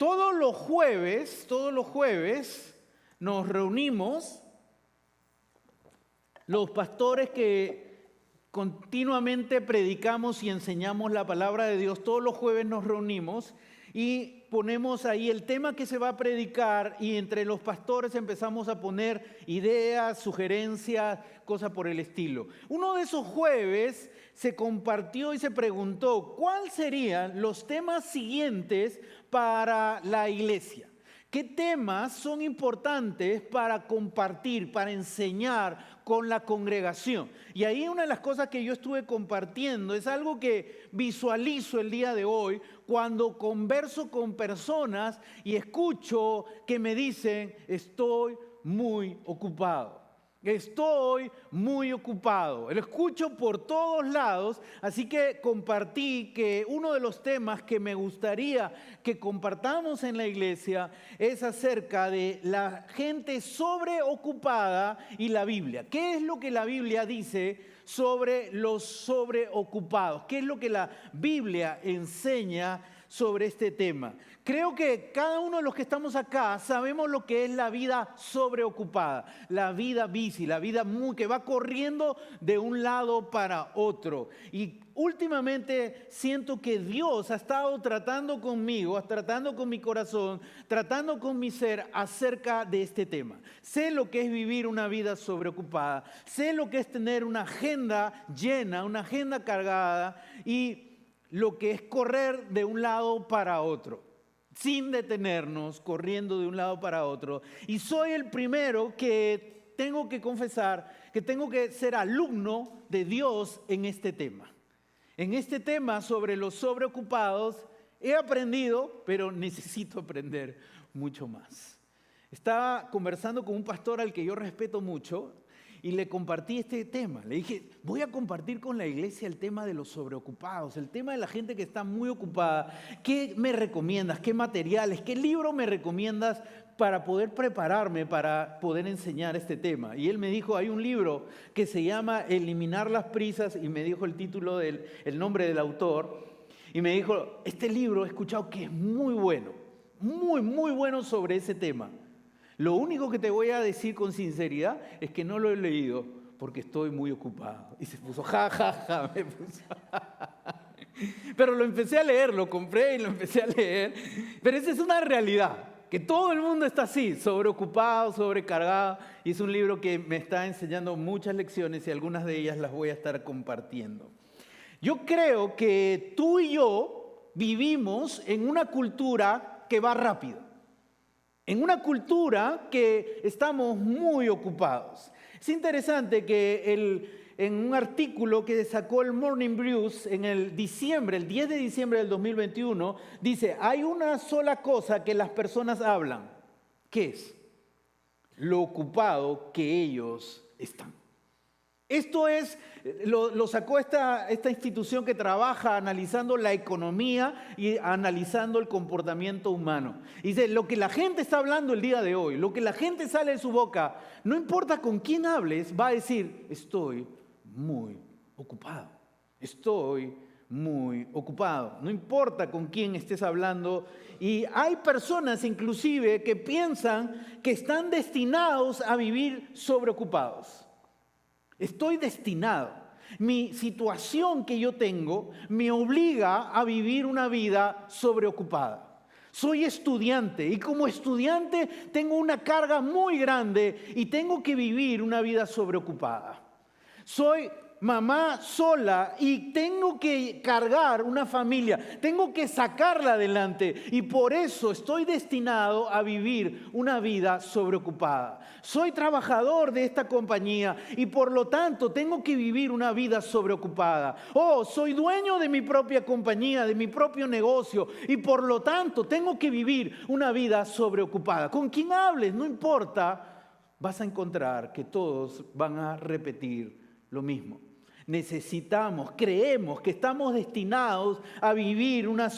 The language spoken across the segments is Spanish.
todos los jueves nos reunimos, los pastores que continuamente predicamos y enseñamos la palabra de Dios, todos los jueves nos reunimos y ponemos ahí el tema que se va a predicar y entre los pastores empezamos a poner ideas, sugerencias, cosas por el estilo. Uno de esos jueves se compartió y se preguntó cuáles serían los temas siguientes para la iglesia. ¿Qué temas son importantes para compartir, para enseñar con la congregación? Y ahí una de las cosas que yo estuve compartiendo es algo que visualizo el día de hoy cuando converso con personas y escucho que me dicen, estoy muy ocupado. Estoy muy ocupado. Lo escucho por todos lados, así que compartí que uno de los temas que me gustaría que compartamos en la iglesia es acerca de la gente sobreocupada y la Biblia. ¿Qué es lo que la Biblia dice sobre los sobreocupados? ¿Qué es lo que la Biblia enseña sobre este tema? Creo que cada uno de los que estamos acá sabemos lo que es la vida sobreocupada, la vida busy, la vida que va corriendo de un lado para otro. Y últimamente siento que Dios ha estado tratando conmigo, tratando con mi corazón, tratando con mi ser acerca de este tema. Sé lo que es vivir una vida sobreocupada, sé lo que es tener una agenda llena, una agenda cargada y lo que es correr de un lado para otro, sin detenernos, corriendo de un lado para otro. Y soy el primero que tengo que confesar que tengo que ser alumno de Dios en este tema. En este tema sobre los sobreocupados he aprendido, pero necesito aprender mucho más. Estaba conversando con un pastor al que yo respeto mucho y le compartí este tema. Le dije, voy a compartir con la iglesia el tema de los sobreocupados, el tema de la gente que está muy ocupada. ¿Qué me recomiendas? ¿Qué materiales? ¿Qué libro me recomiendas para poder prepararme, para poder enseñar este tema? Y él me dijo, hay un libro que se llama Eliminar las prisas, y me dijo el título, el nombre del autor, y me dijo, este libro he escuchado que es muy bueno, muy bueno sobre ese tema. Lo único que te voy a decir con sinceridad es que no lo he leído porque estoy muy ocupado. Y se puso me puso. Pero lo empecé a leer, lo compré y lo empecé a leer. Pero esa es una realidad, que todo el mundo está así, sobreocupado, sobrecargado. Y es un libro que me está enseñando muchas lecciones y algunas de ellas las voy a estar compartiendo. Yo creo que tú y yo vivimos en una cultura que va rápido. En una cultura que estamos muy ocupados. Es interesante que en un artículo que sacó el Morning Brews en el 10 de diciembre del 2021, dice, hay una sola cosa que las personas hablan. ¿Qué es? Lo ocupado que ellos están. Esto es, lo sacó esta institución que trabaja analizando la economía y analizando el comportamiento humano. Dice, lo que la gente está hablando el día de hoy, lo que la gente sale de su boca, no importa con quién hables, va a decir, estoy muy ocupado, estoy muy ocupado. No importa con quién estés hablando. Y hay personas inclusive que piensan que están destinados a vivir sobreocupados. Estoy destinado. Mi situación que yo tengo me obliga a vivir una vida sobreocupada. Soy estudiante y como estudiante tengo una carga muy grande y tengo que vivir una vida sobreocupada. Soy mamá sola y tengo que cargar una familia, tengo que sacarla adelante y por eso estoy destinado a vivir una vida sobreocupada. Soy trabajador de esta compañía y por lo tanto tengo que vivir una vida sobreocupada. Soy dueño de mi propia compañía, de mi propio negocio y por lo tanto tengo que vivir una vida sobreocupada. Con quien hables, no importa, vas a encontrar que todos van a repetir lo mismo. Creemos que estamos destinados a vivir una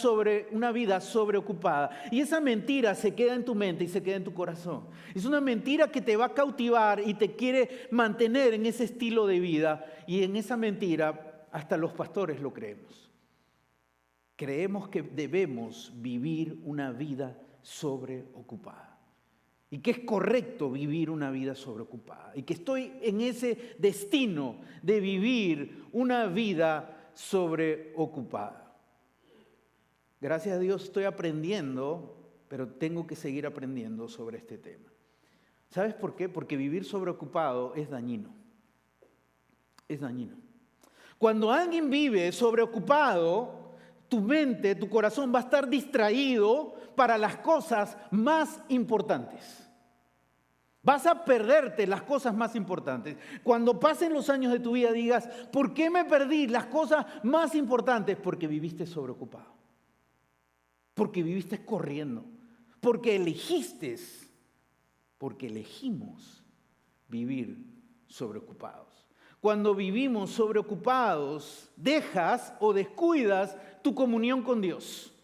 vida sobreocupada. Y esa mentira se queda en tu mente y se queda en tu corazón. Es una mentira que te va a cautivar y te quiere mantener en ese estilo de vida. Y en esa mentira hasta los pastores lo creemos. Creemos que debemos vivir una vida sobreocupada. Y que es correcto vivir una vida sobreocupada. Y que estoy en ese destino de vivir una vida sobreocupada. Gracias a Dios estoy aprendiendo, pero tengo que seguir aprendiendo sobre este tema. ¿Sabes por qué? Porque vivir sobreocupado es dañino. Es dañino. Cuando alguien vive sobreocupado, tu mente, tu corazón va a estar distraído para las cosas más importantes. Vas a perderte las cosas más importantes. Cuando pasen los años de tu vida digas, ¿por qué me perdí las cosas más importantes? Porque viviste sobreocupado. Porque viviste corriendo. Porque elegimos vivir sobreocupados. Cuando vivimos sobreocupados, dejas o descuidas tu comunión con Dios.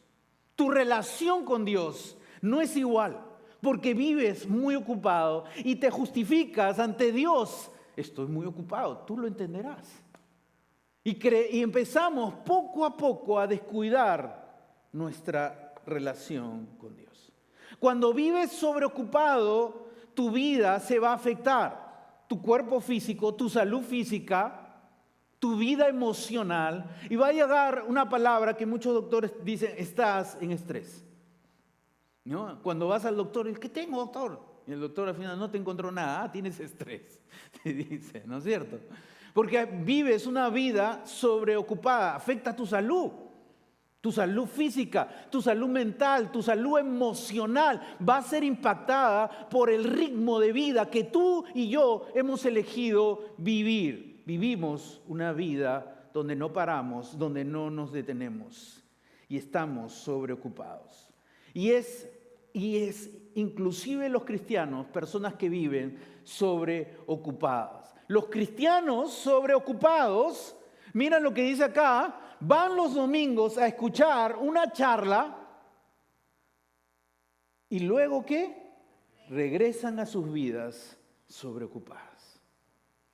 Tu relación con Dios no es igual. Porque vives muy ocupado y te justificas ante Dios. Estoy muy ocupado, tú lo entenderás. Y empezamos poco a poco a descuidar nuestra relación con Dios. Cuando vives sobreocupado, tu vida se va a afectar. Tu cuerpo físico, tu salud física, tu vida emocional. Y va a llegar una palabra que muchos doctores dicen, estás en estrés. ¿No? Cuando vas al doctor, ¿qué tengo, doctor? Y el doctor al final no te encontró nada, tienes estrés, te dice, ¿no es cierto? Porque vives una vida sobreocupada, afecta tu salud física, tu salud mental, tu salud emocional, va a ser impactada por el ritmo de vida que tú y yo hemos elegido vivir. Vivimos una vida donde no paramos, donde no nos detenemos y estamos sobreocupados. Y es inclusive los cristianos, personas que viven sobreocupadas. Los cristianos sobreocupados, mira lo que dice acá, van los domingos a escuchar una charla y luego ¿qué? Regresan a sus vidas sobreocupadas.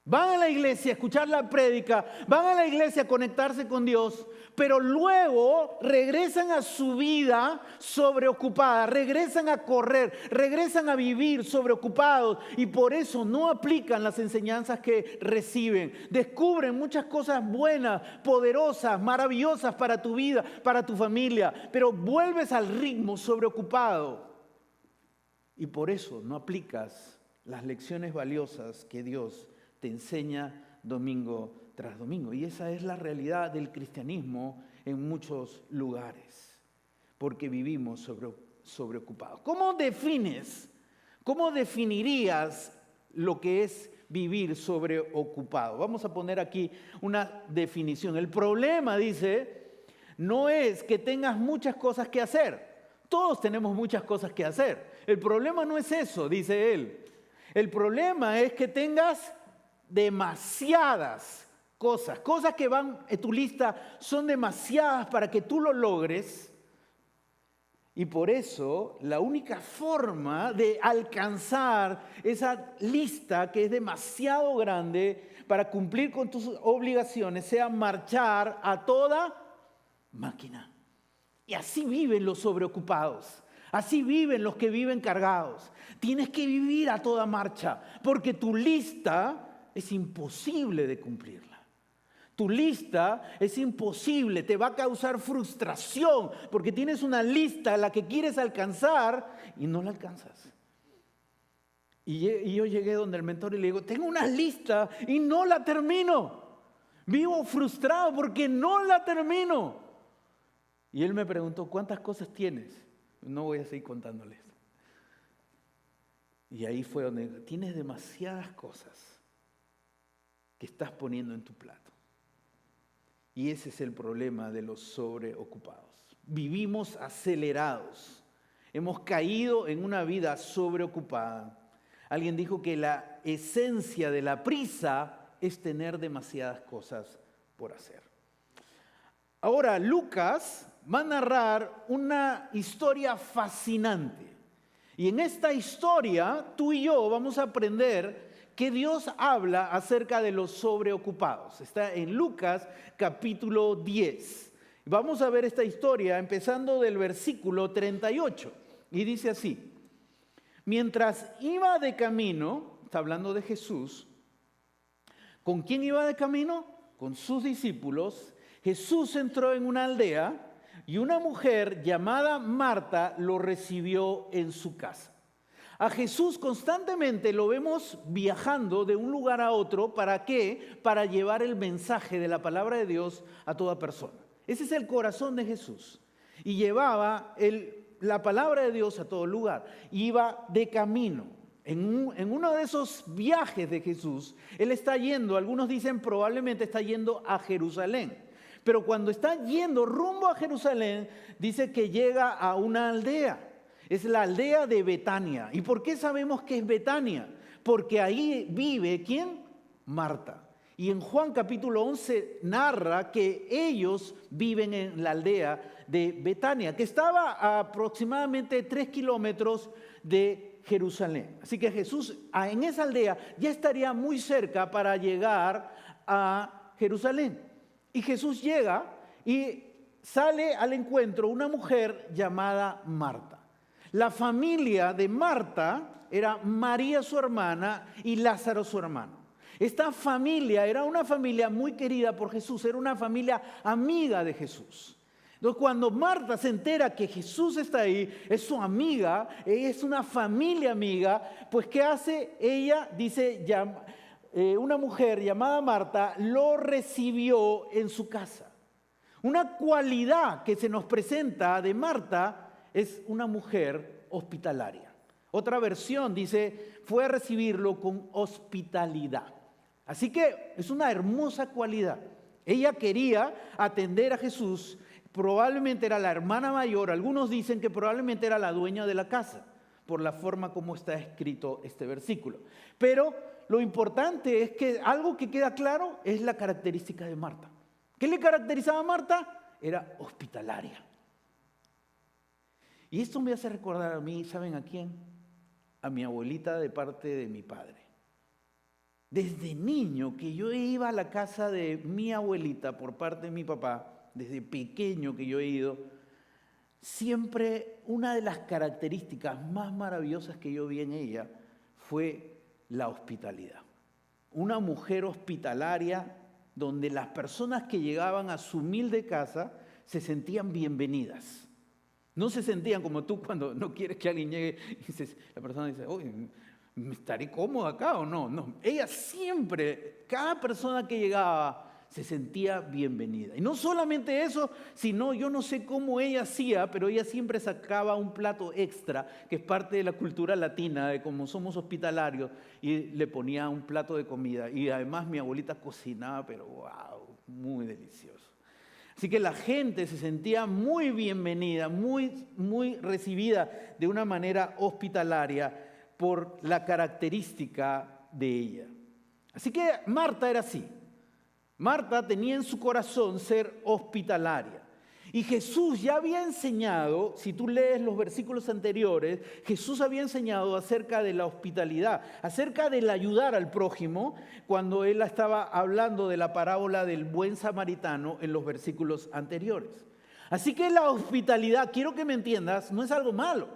Van a la iglesia a escuchar la prédica, van a la iglesia a conectarse con Dios, pero luego regresan a su vida sobreocupada, regresan a correr, regresan a vivir sobreocupados y por eso no aplican las enseñanzas que reciben. Descubren muchas cosas buenas, poderosas, maravillosas para tu vida, para tu familia, pero vuelves al ritmo sobreocupado y por eso no aplicas las lecciones valiosas que Dios te enseña domingo tras domingo. Y esa es la realidad del cristianismo en muchos lugares, porque vivimos sobreocupados. ¿Cómo definirías lo que es vivir sobreocupado? Vamos a poner aquí una definición. El problema, dice, no es que tengas muchas cosas que hacer. Todos tenemos muchas cosas que hacer. El problema no es eso, dice él. El problema es que tengas demasiadas cosas que van en tu lista, son demasiadas para que tú lo logres y por eso la única forma de alcanzar esa lista que es demasiado grande para cumplir con tus obligaciones sea marchar a toda máquina. Y así viven los sobreocupados. Así viven los que viven cargados. Tienes que vivir a toda marcha porque tu lista es imposible de cumplirla. Tu lista es imposible, te va a causar frustración porque tienes una lista a la que quieres alcanzar y no la alcanzas. Y yo llegué donde el mentor y le digo, tengo una lista y no la termino. Vivo frustrado porque no la termino. Y él me preguntó, ¿cuántas cosas tienes? No voy a seguir contándoles. Y ahí fue donde tienes demasiadas cosas que estás poniendo en tu plato. Y ese es el problema de los sobreocupados. Vivimos acelerados. Hemos caído en una vida sobreocupada. Alguien dijo que la esencia de la prisa es tener demasiadas cosas por hacer. Ahora, Lucas va a narrar una historia fascinante. Y en esta historia, tú y yo vamos a aprender que Dios habla acerca de los sobreocupados. Está en Lucas capítulo 10. Vamos a ver esta historia empezando del versículo 38. Y dice así: mientras iba de camino, está hablando de Jesús, ¿con quién iba de camino? Con sus discípulos. Jesús entró en una aldea y una mujer llamada Marta lo recibió en su casa. A Jesús constantemente lo vemos viajando de un lugar a otro. ¿Para qué? Para llevar el mensaje de la palabra de Dios a toda persona. Ese es el corazón de Jesús. Y llevaba la palabra de Dios a todo lugar. Iba de camino. En uno de esos viajes de Jesús, Él está yendo, algunos dicen probablemente está yendo a Jerusalén. Pero cuando está yendo rumbo a Jerusalén, dice que llega a una aldea. Es la aldea de Betania. ¿Y por qué sabemos que es Betania? Porque ahí vive, ¿quién? Marta. Y en Juan capítulo 11 narra que ellos viven en la aldea de Betania, que estaba a aproximadamente 3 kilómetros de Jerusalén. Así que Jesús en esa aldea ya estaría muy cerca para llegar a Jerusalén. Y Jesús llega y sale al encuentro una mujer llamada Marta. La familia de Marta era María su hermana y Lázaro su hermano. Esta familia era una familia muy querida por Jesús, era una familia amiga de Jesús. Entonces, cuando Marta se entera que Jesús está ahí, es su amiga, es una familia amiga, pues ¿qué hace? Ella, dice, una mujer llamada Marta lo recibió en su casa. Una cualidad que se nos presenta de Marta es una mujer hospitalaria. Otra versión dice, fue a recibirlo con hospitalidad. Así que es una hermosa cualidad. Ella quería atender a Jesús. Probablemente era la hermana mayor, algunos dicen que probablemente era la dueña de la casa, por la forma como está escrito este versículo. Pero lo importante es que algo que queda claro es la característica de Marta. ¿Qué le caracterizaba a Marta? Era hospitalaria. Y esto me hace recordar a mí, ¿saben a quién? A mi abuelita de parte de mi padre. Desde niño que yo iba a la casa de mi abuelita por parte de mi papá, desde pequeño que yo he ido, siempre una de las características más maravillosas que yo vi en ella fue la hospitalidad. Una mujer hospitalaria donde las personas que llegaban a su humilde casa se sentían bienvenidas. No se sentían como tú cuando no quieres que alguien llegue y la persona dice, oye, ¿estaré cómoda acá o no? No, ella siempre, cada persona que llegaba se sentía bienvenida. Y no solamente eso, sino yo no sé cómo ella hacía, pero ella siempre sacaba un plato extra, que es parte de la cultura latina, de como somos hospitalarios, y le ponía un plato de comida. Y además mi abuelita cocinaba, pero wow, muy delicioso. Así que la gente se sentía muy bienvenida, muy recibida de una manera hospitalaria por la característica de ella. Así que Marta era así. Marta tenía en su corazón ser hospitalaria. Y Jesús ya había enseñado, si tú lees los versículos anteriores, Jesús había enseñado acerca de la hospitalidad, acerca del ayudar al prójimo, cuando él estaba hablando de la parábola del buen samaritano en los versículos anteriores. Así que la hospitalidad, quiero que me entiendas, no es algo malo.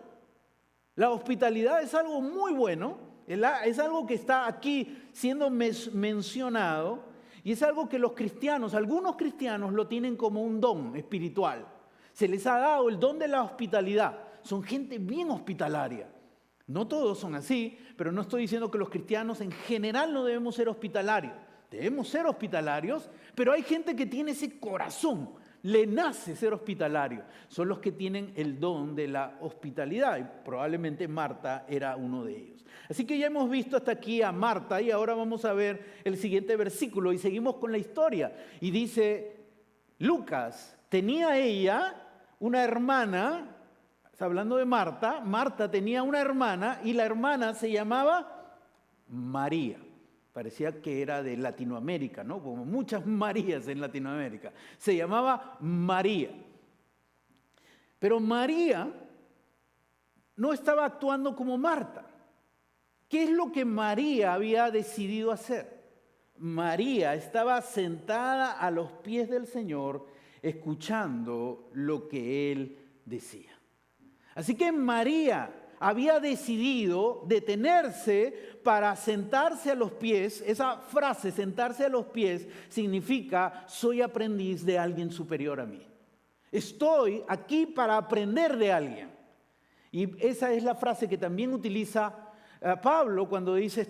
La hospitalidad es algo muy bueno, es algo que está aquí siendo mencionado. Y es algo que los cristianos, algunos cristianos lo tienen como un don espiritual. Se les ha dado el don de la hospitalidad. Son gente bien hospitalaria. No todos son así, pero no estoy diciendo que los cristianos en general no debemos ser hospitalarios. Debemos ser hospitalarios, pero hay gente que tiene ese corazón, le nace ser hospitalario. Son los que tienen el don de la hospitalidad y probablemente Marta era uno de ellos. Así que ya hemos visto hasta aquí a Marta y ahora vamos a ver el siguiente versículo y seguimos con la historia. Y dice Lucas, tenía ella una hermana, está hablando de Marta, Marta tenía una hermana y la hermana se llamaba María. Parecía que era de Latinoamérica, ¿no? Como muchas Marías en Latinoamérica. Se llamaba María. Pero María no estaba actuando como Marta. ¿Qué es lo que María había decidido hacer? María estaba sentada a los pies del Señor, escuchando lo que Él decía. Así que María había decidido detenerse para sentarse a los pies. Esa frase, sentarse a los pies, significa soy aprendiz de alguien superior a mí. Estoy aquí para aprender de alguien. Y esa es la frase que también utiliza Pablo cuando dice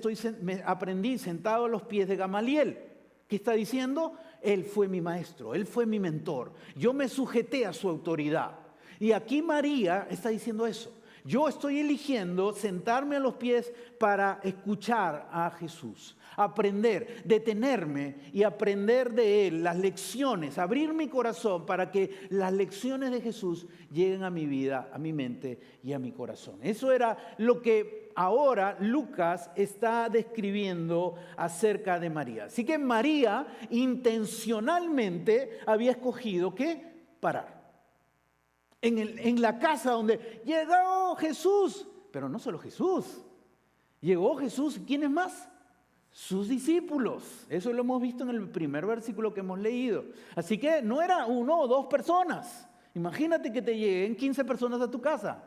aprendí sentado a los pies de Gamaliel. ¿Qué está diciendo? Él fue mi maestro, él fue mi mentor. Yo me sujeté a su autoridad. Y aquí María está diciendo eso. Yo estoy eligiendo sentarme a los pies para escuchar a Jesús, aprender, detenerme y aprender de Él las lecciones, abrir mi corazón para que las lecciones de Jesús lleguen a mi vida, a mi mente y a mi corazón. Eso era lo que ahora Lucas está describiendo acerca de María. Así que María intencionalmente había escogido ¿qué? Parar. En la casa donde llegó Jesús, pero no solo Jesús, llegó Jesús, ¿quiénes más? Sus discípulos. Eso lo hemos visto en el primer versículo que hemos leído. Así que no era 1 o 2 personas. Imagínate que te lleguen 15 personas a tu casa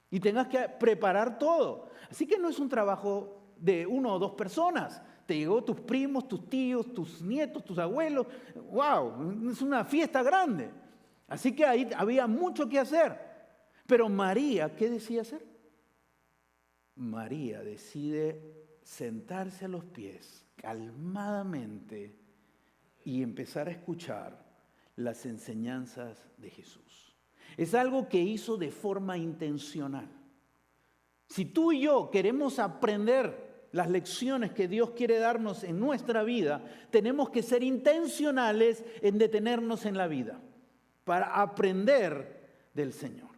y tengas que preparar todo. Así que no es un trabajo de 1 o 2 personas. Te llegó tus primos, tus tíos, tus nietos, tus abuelos. ¡Wow! Es una fiesta grande. Así que ahí había mucho que hacer. Pero María, ¿qué decide hacer? María decide sentarse a los pies calmadamente y empezar a escuchar las enseñanzas de Jesús. Es algo que hizo de forma intencional. Si tú y yo queremos aprender las lecciones que Dios quiere darnos en nuestra vida, tenemos que ser intencionales en detenernos en la vida para aprender del Señor.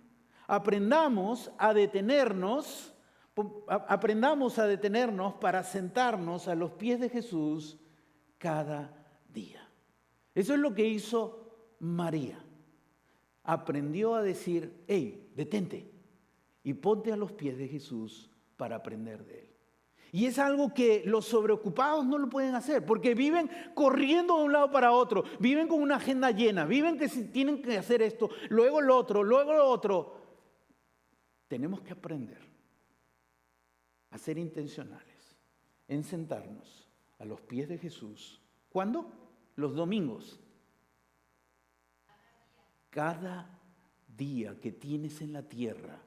Aprendamos a detenernos para sentarnos a los pies de Jesús cada día. Eso es lo que hizo María. Aprendió a decir, hey, detente y ponte a los pies de Jesús para aprender de Él. Y es algo que los sobreocupados no lo pueden hacer porque viven corriendo de un lado para otro, viven con una agenda llena, viven que si tienen que hacer esto, luego lo otro, luego lo otro. Tenemos que aprender a ser intencionales en sentarnos a los pies de Jesús. ¿Cuándo? Los domingos. Cada día que tienes en la tierra,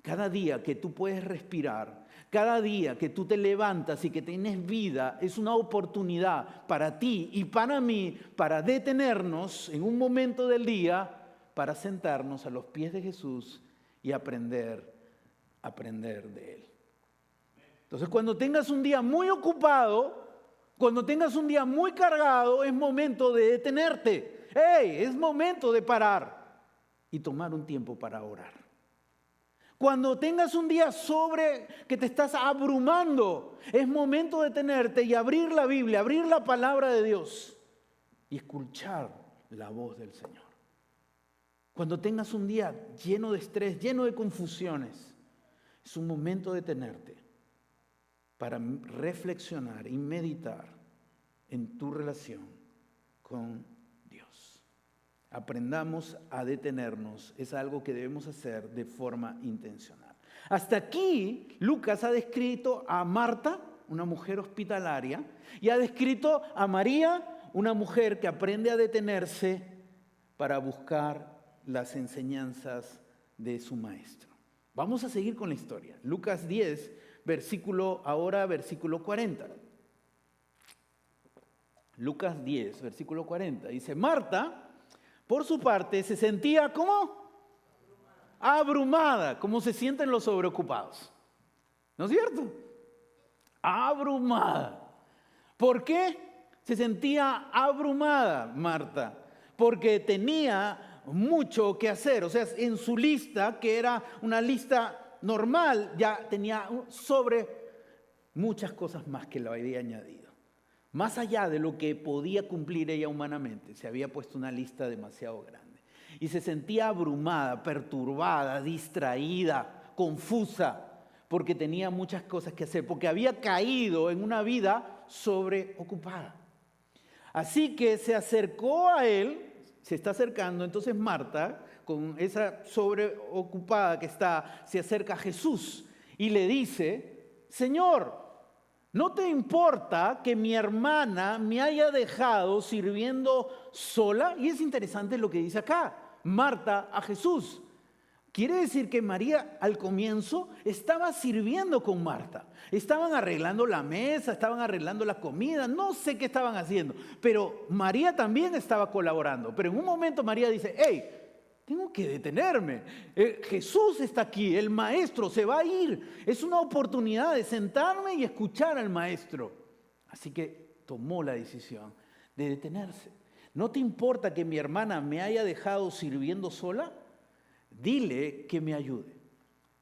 cada día que tú puedes respirar, cada día que tú te levantas y que tienes vida, es una oportunidad para ti y para mí, para detenernos en un momento del día, para sentarnos a los pies de Jesús y aprender de Él. Entonces, cuando tengas un día muy ocupado, cuando tengas un día muy cargado, es momento de detenerte. ¡Hey! Es momento de parar y tomar un tiempo para orar. Cuando tengas un día que te estás abrumando, es momento de detenerte y abrir la Biblia, abrir la palabra de Dios y escuchar la voz del Señor. Cuando tengas un día lleno de estrés, lleno de confusiones, es un momento de detenerte para reflexionar y meditar en tu relación con Dios. Aprendamos a detenernos, es algo que debemos hacer de forma intencional. Hasta aquí, Lucas ha descrito a Marta, una mujer hospitalaria, y ha descrito a María, una mujer que aprende a detenerse para buscar las enseñanzas de su maestro. Vamos a seguir con la historia. Lucas 10, versículo 40. Lucas 10, versículo 40. Dice, Marta, por su parte, se sentía, ¿cómo? Abrumada, como se sienten los sobreocupados. ¿No es cierto? Abrumada. ¿Por qué se sentía abrumada Marta? Porque tenía mucho que hacer. O sea, en su lista, que era una lista normal, ya tenía sobre muchas cosas más que lo había añadido. Más allá de lo que podía cumplir ella humanamente, se había puesto una lista demasiado grande. Y se sentía abrumada, perturbada, distraída, confusa, porque tenía muchas cosas que hacer, porque había caído en una vida sobreocupada. Así que se acercó a él, se está acercando, entonces Marta, con esa sobreocupada que está, se acerca a Jesús y le dice: Señor, ¿no te importa que mi hermana me haya dejado sirviendo sola? Y es interesante lo que dice acá, Marta a Jesús. Quiere decir que María al comienzo estaba sirviendo con Marta. Estaban arreglando la mesa, estaban arreglando la comida, no sé qué estaban haciendo. Pero María también estaba colaborando. Pero en un momento María dice: hey, tengo que detenerme. Jesús está aquí, el maestro se va a ir. Es una oportunidad de sentarme y escuchar al maestro. Así que tomó la decisión de detenerse. ¿No te importa que mi hermana me haya dejado sirviendo sola? Dile que me ayude.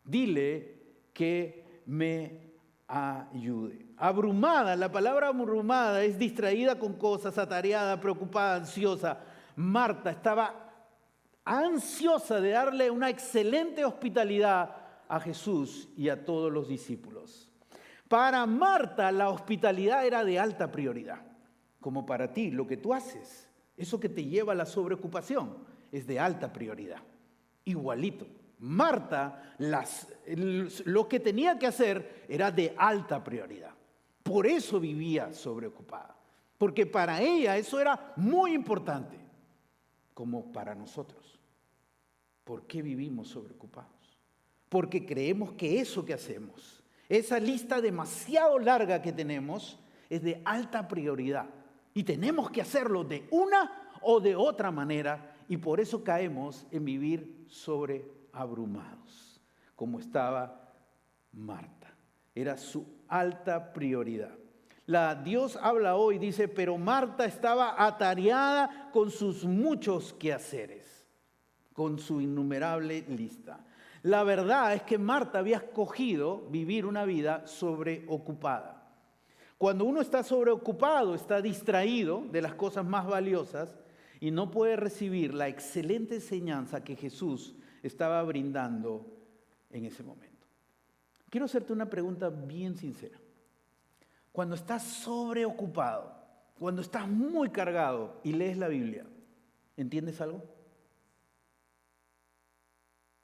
Dile que me ayude. Abrumada, la palabra abrumada es distraída con cosas, atareada, preocupada, ansiosa. Marta estaba ansiosa de darle una excelente hospitalidad a Jesús y a todos los discípulos. Para Marta la hospitalidad era de alta prioridad, como para ti lo que tú haces, eso que te lleva a la sobreocupación, es de alta prioridad. Igualito, Marta lo que tenía que hacer era de alta prioridad. Por eso vivía sobreocupada, porque para ella eso era muy importante, como para nosotros. ¿Por qué vivimos sobreocupados? Porque creemos que eso que hacemos, esa lista demasiado larga que tenemos, es de alta prioridad. Y tenemos que hacerlo de una o de otra manera, y por eso caemos en vivir sobreabrumados, como estaba Marta. Era su alta prioridad. Dios habla hoy, dice: pero Marta estaba atareada con sus muchos quehaceres, con su innumerable lista. La verdad es que Marta había escogido vivir una vida sobreocupada. Cuando uno está sobreocupado, está distraído de las cosas más valiosas y no puede recibir la excelente enseñanza que Jesús estaba brindando en ese momento. Quiero hacerte una pregunta bien sincera. Cuando estás sobreocupado, cuando estás muy cargado y lees la Biblia, ¿entiendes algo?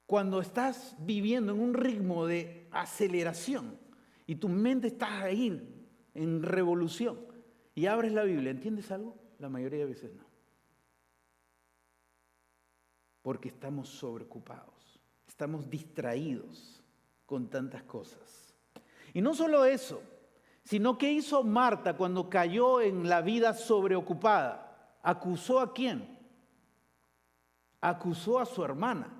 Cuando estás viviendo en un ritmo de aceleración y tu mente está ahí en revolución y abres la Biblia, ¿entiendes algo? La mayoría de veces no. Porque estamos sobreocupados, estamos distraídos con tantas cosas. Y no solo eso, sino que hizo Marta cuando cayó en la vida sobreocupada. ¿Acusó a quién? Acusó a su hermana.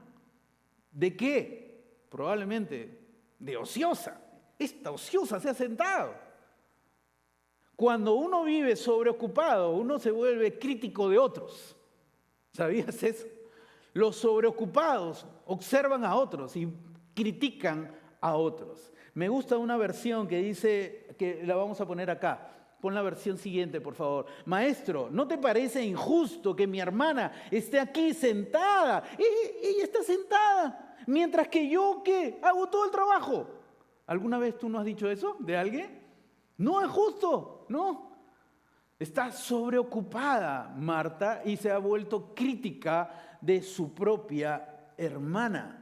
¿De qué? Probablemente de ociosa. Esta ociosa se ha sentado. Cuando uno vive sobreocupado, uno se vuelve crítico de otros. ¿Sabías eso? Los sobreocupados observan a otros y critican a otros. Me gusta una versión que dice, que la vamos a poner acá. Pon la versión siguiente, por favor. Maestro, ¿no te parece injusto que mi hermana esté aquí sentada? Ella está sentada, mientras que yo, ¿qué? Hago todo el trabajo. ¿Alguna vez tú no has dicho eso de alguien? No es justo, ¿no? Está sobreocupada Marta y se ha vuelto crítica de su propia hermana.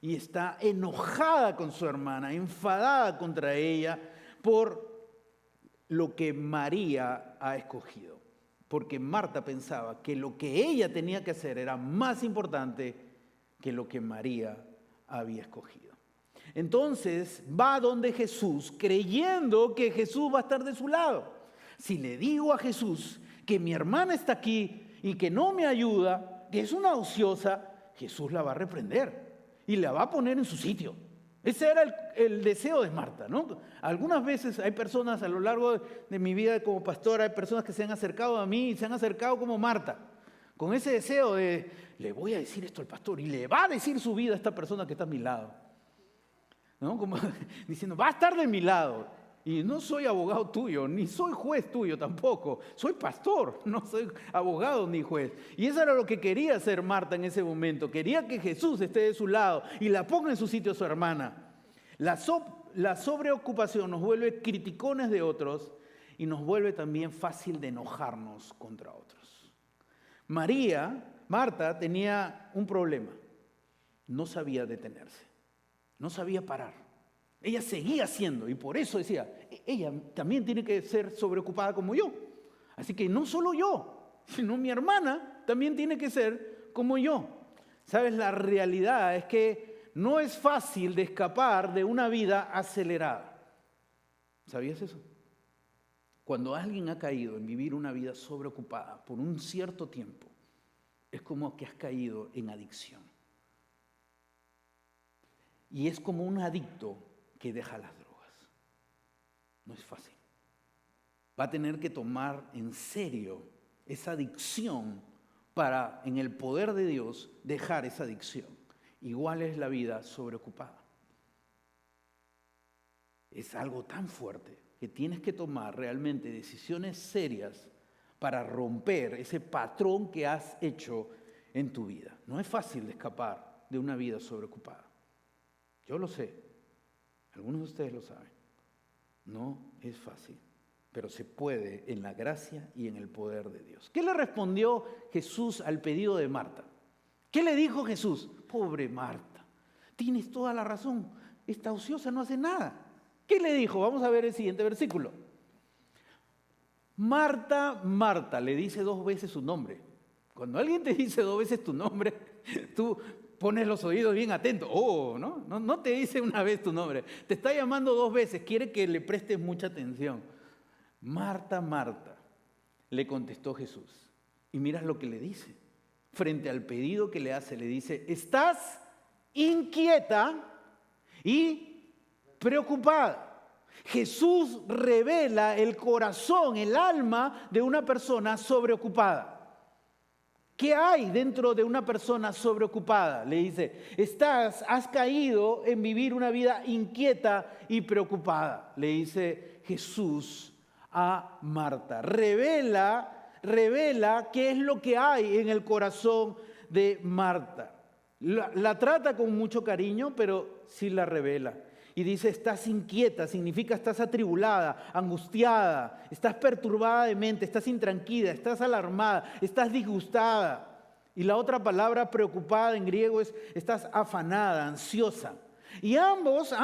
Y está enojada con su hermana, enfadada contra ella por lo que María ha escogido. Porque Marta pensaba que lo que ella tenía que hacer era más importante que lo que María había escogido. Entonces va donde Jesús creyendo que Jesús va a estar de su lado. Si le digo a Jesús que mi hermana está aquí y que no me ayuda, que es una ociosa, Jesús la va a reprender y la va a poner en su sitio. Ese era el deseo de Marta, ¿no? Algunas veces hay personas a lo largo de mi vida como pastor, hay personas que se han acercado a mí y se han acercado como Marta, con ese deseo de, le voy a decir esto al pastor y le va a decir su vida a esta persona que está a mi lado, ¿no? Como diciendo, va a estar de mi lado. Y no soy abogado tuyo, ni soy juez tuyo tampoco. Soy pastor, no soy abogado ni juez. Y eso era lo que quería hacer Marta en ese momento. Quería que Jesús esté de su lado y la ponga en su sitio a su hermana. La sobreocupación nos vuelve criticones de otros y nos vuelve también fácil de enojarnos contra otros. Marta tenía un problema. no sabía detenerse, no sabía parar. Ella seguía haciendo y por eso decía, ella también tiene que ser sobreocupada como yo. Así que no solo yo, sino mi hermana también tiene que ser como yo. ¿Sabes? La realidad es que no es fácil de escapar de una vida acelerada. ¿Sabías eso? Cuando alguien ha caído en vivir una vida sobreocupada por un cierto tiempo, es como que has caído en adicción. Y es como un adicto que deja las drogas. No es fácil. Va a tener que tomar en serio esa adicción para, en el poder de Dios, dejar esa adicción. Igual es la vida sobreocupada. Es algo tan fuerte que tienes que tomar realmente decisiones serias para romper ese patrón que has hecho en tu vida. No es fácil de escapar de una vida sobreocupada. Yo lo sé. Algunos de ustedes lo saben. No es fácil, pero se puede en la gracia y en el poder de Dios. ¿Qué le respondió Jesús al pedido de Marta? ¿Qué le dijo Jesús? Pobre Marta, tienes toda la razón. Esta ociosa no hace nada. ¿Qué le dijo? Vamos a ver el siguiente versículo. Marta, Marta, le dice 2 veces su nombre. Cuando alguien te dice 2 veces tu nombre, tú pones los oídos bien atentos. No te dice una vez tu nombre. Te está llamando 2 veces. Quiere que le prestes mucha atención. Marta, Marta, le contestó Jesús. Y miras lo que le dice. Frente al pedido que le hace, le dice, estás inquieta y preocupada. Jesús revela el corazón, el alma de una persona sobreocupada. ¿Qué hay dentro de una persona sobreocupada? Le dice, has caído en vivir una vida inquieta y preocupada. Le dice Jesús a Marta. Revela qué es lo que hay en el corazón de Marta. La trata con mucho cariño, pero sí la revela. Y dice, estás inquieta, significa estás atribulada, angustiada, estás perturbada de mente, estás intranquila, estás alarmada, estás disgustada. Y la otra palabra preocupada en griego es, estás afanada, ansiosa. Y ambos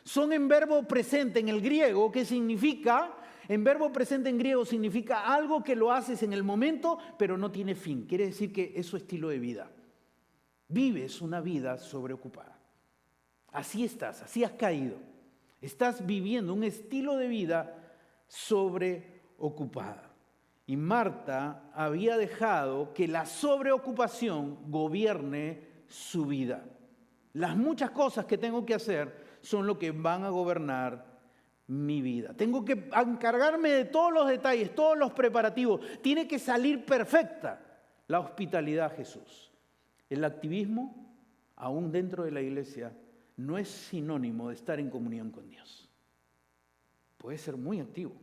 son en verbo presente en el griego, que significa, en verbo presente en griego significa algo que lo haces en el momento, pero no tiene fin. Quiere decir que es su estilo de vida. Vives una vida sobreocupada. Así estás, así has caído. Estás viviendo un estilo de vida sobreocupada. Y Marta había dejado que la sobreocupación gobierne su vida. Las muchas cosas que tengo que hacer son lo que van a gobernar mi vida. Tengo que encargarme de todos los detalles, todos los preparativos. Tiene que salir perfecta la hospitalidad a Jesús. El activismo, aún dentro de la iglesia, no es sinónimo de estar en comunión con Dios. Puede ser muy activo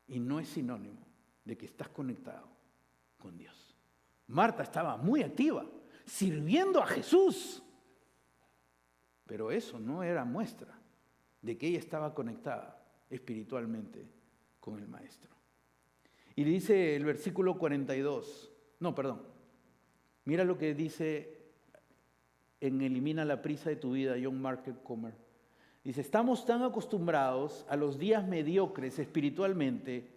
y no es sinónimo de que estás conectado con Dios. Marta estaba muy activa, sirviendo a Jesús, pero eso no era muestra de que ella estaba conectada espiritualmente con el Maestro. Y dice el versículo 42, mira lo que dice en Elimina la prisa de tu vida, John Mark Comer. Dice, estamos tan acostumbrados a los días mediocres espiritualmente,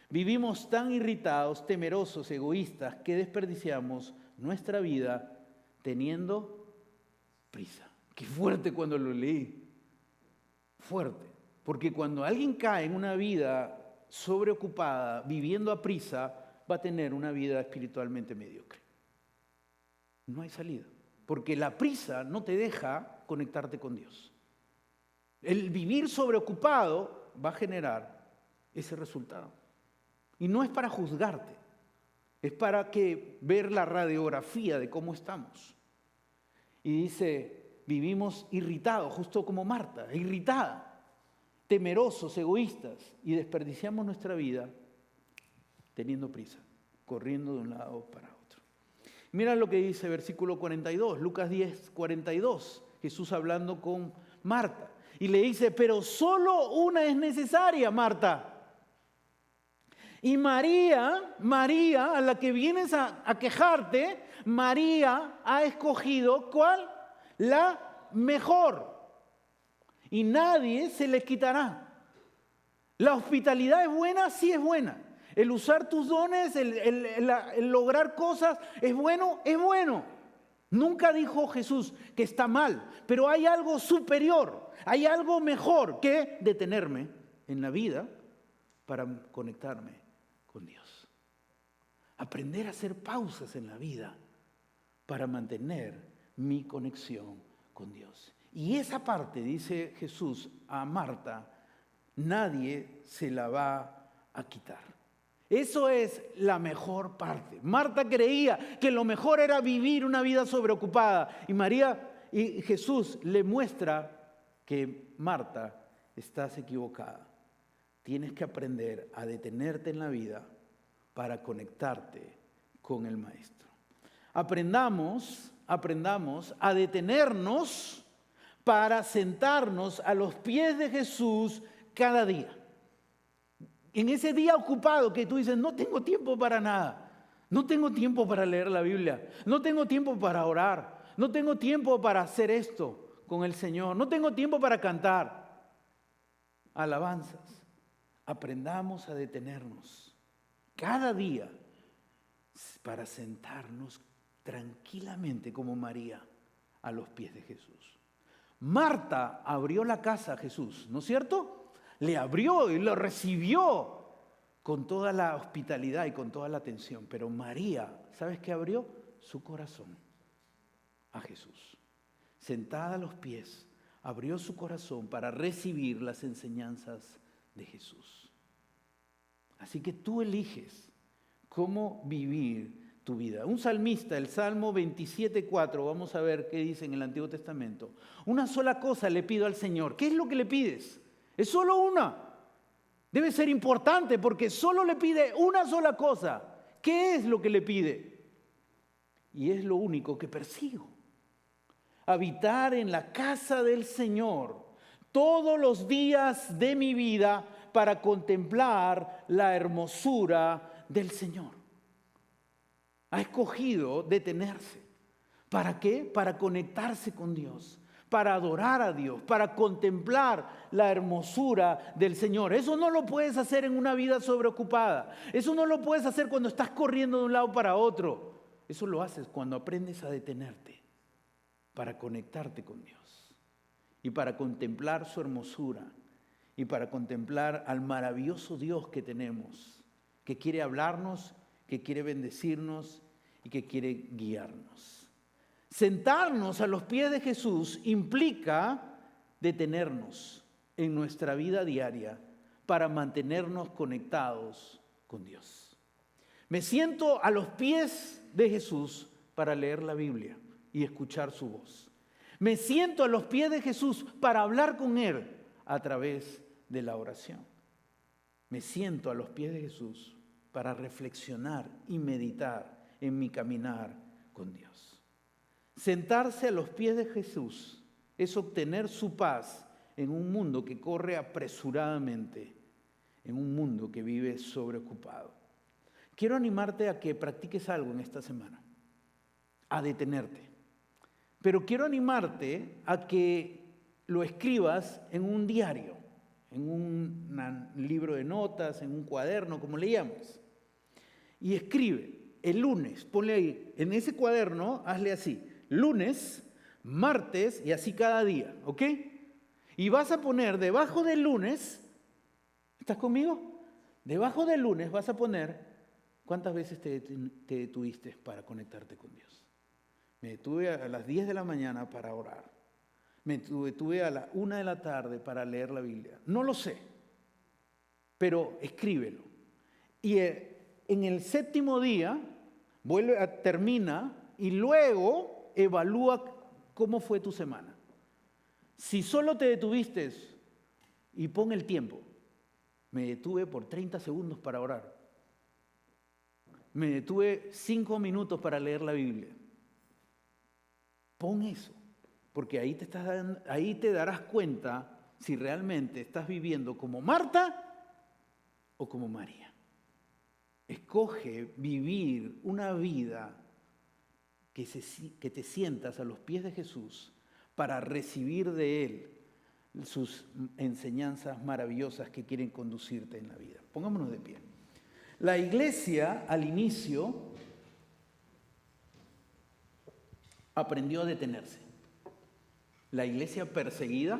vivimos tan irritados, temerosos, egoístas, que desperdiciamos nuestra vida teniendo prisa. Qué fuerte cuando lo leí. Fuerte. Porque cuando alguien cae en una vida sobreocupada, viviendo a prisa, va a tener una vida espiritualmente mediocre. No hay salida. Porque la prisa no te deja conectarte con Dios. El vivir sobreocupado va a generar ese resultado. Y no es para juzgarte, es para que ver la radiografía de cómo estamos. Y dice, vivimos irritados, justo como Marta, irritada, temerosos, egoístas, y desperdiciamos nuestra vida teniendo prisa, corriendo de un lado para otro. Mira lo que dice versículo 42, Lucas 10, 42, Jesús hablando con Marta. Y le dice, pero solo una es necesaria, Marta. Y María, a la que vienes a quejarte, María ha escogido, ¿cuál? La mejor. Y nadie se les quitará. La hospitalidad es buena, sí es buena. El usar tus dones, el lograr cosas, es bueno, es bueno. Nunca dijo Jesús que está mal, pero hay algo superior, hay algo mejor que detenerme en la vida para conectarme con Dios. Aprender a hacer pausas en la vida para mantener mi conexión con Dios. Y esa parte, dice Jesús a Marta, nadie se la va a quitar. Eso es la mejor parte. Marta creía que lo mejor era vivir una vida sobreocupada. Y Jesús le muestra que Marta, estás equivocada. Tienes que aprender a detenerte en la vida para conectarte con el Maestro. Aprendamos a detenernos para sentarnos a los pies de Jesús cada día. En ese día ocupado que tú dices, no tengo tiempo para nada, no tengo tiempo para leer la Biblia, no tengo tiempo para orar, no tengo tiempo para hacer esto con el Señor, no tengo tiempo para cantar alabanzas. Aprendamos a detenernos cada día para sentarnos tranquilamente como María a los pies de Jesús. Marta abrió la casa a Jesús, ¿no es cierto? Le abrió y lo recibió con toda la hospitalidad y con toda la atención. Pero María, ¿sabes qué abrió? Su corazón a Jesús. Sentada a los pies, abrió su corazón para recibir las enseñanzas de Jesús. Así que tú eliges cómo vivir tu vida. Un salmista, el Salmo 27:4, vamos a ver qué dice en el Antiguo Testamento. Una sola cosa le pido al Señor. ¿Qué es lo que le pides? Es solo una. Debe ser importante porque solo le pide una sola cosa. ¿Qué es lo que le pide? Y es lo único que persigo. Habitar en la casa del Señor todos los días de mi vida para contemplar la hermosura del Señor. Ha escogido detenerse. ¿Para qué? Para conectarse con Dios, para adorar a Dios, para contemplar la hermosura del Señor. Eso no lo puedes hacer en una vida sobreocupada. Eso no lo puedes hacer cuando estás corriendo de un lado para otro. Eso lo haces cuando aprendes a detenerte para conectarte con Dios y para contemplar su hermosura y para contemplar al maravilloso Dios que tenemos, que quiere hablarnos, que quiere bendecirnos y que quiere guiarnos. Sentarnos a los pies de Jesús implica detenernos en nuestra vida diaria para mantenernos conectados con Dios. Me siento a los pies de Jesús para leer la Biblia y escuchar su voz. Me siento a los pies de Jesús para hablar con Él a través de la oración. Me siento a los pies de Jesús para reflexionar y meditar en mi caminar con Dios. Sentarse a los pies de Jesús es obtener su paz en un mundo que corre apresuradamente, en un mundo que vive sobreocupado. Quiero animarte a que practiques algo en esta semana, a detenerte. Pero quiero animarte a que lo escribas en un diario, en un libro de notas, en un cuaderno, como le llames. Y escribe el lunes, ponle ahí, en ese cuaderno, hazle así, lunes, martes y así cada día, ¿ok? Y vas a poner debajo del lunes, ¿estás conmigo? Debajo del lunes vas a poner cuántas veces te detuviste para conectarte con Dios. Me detuve a las 10 de la mañana para orar. Me detuve a la 1 de la tarde para leer la Biblia. No lo sé, pero escríbelo. Y en el séptimo día, termina y luego evalúa cómo fue tu semana. Si solo te detuviste y pon el tiempo. Me detuve por 30 segundos para orar. Me detuve 5 minutos para leer la Biblia. Pon eso, porque ahí te darás cuenta si realmente estás viviendo como Marta o como María. Escoge vivir una vida que te sientas a los pies de Jesús para recibir de Él sus enseñanzas maravillosas que quieren conducirte en la vida. Pongámonos de pie. La iglesia al inicio aprendió a detenerse. La iglesia perseguida,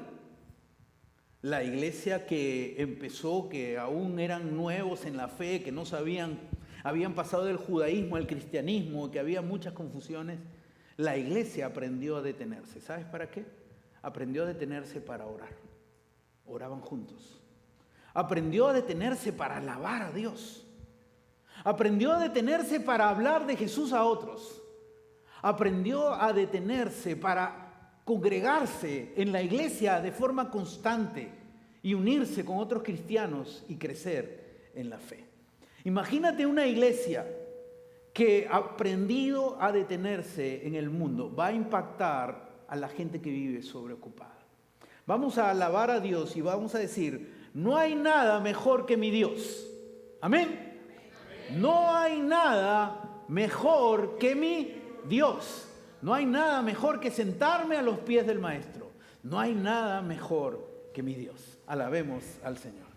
la iglesia que empezó, que aún eran nuevos en la fe, que no sabían, habían pasado del judaísmo al cristianismo, que había muchas confusiones. La iglesia aprendió a detenerse. ¿Sabes para qué? Aprendió a detenerse para orar. Oraban juntos. Aprendió a detenerse para alabar a Dios. Aprendió a detenerse para hablar de Jesús a otros. Aprendió a detenerse para congregarse en la iglesia de forma constante y unirse con otros cristianos y crecer en la fe. Imagínate una iglesia que ha aprendido a detenerse en el mundo. Va a impactar a la gente que vive sobreocupada. Vamos a alabar a Dios y vamos a decir, no hay nada mejor que mi Dios. Amén. No hay nada mejor que mi Dios. No hay nada mejor que sentarme a los pies del Maestro. No hay nada mejor que mi Dios. Alabemos al Señor.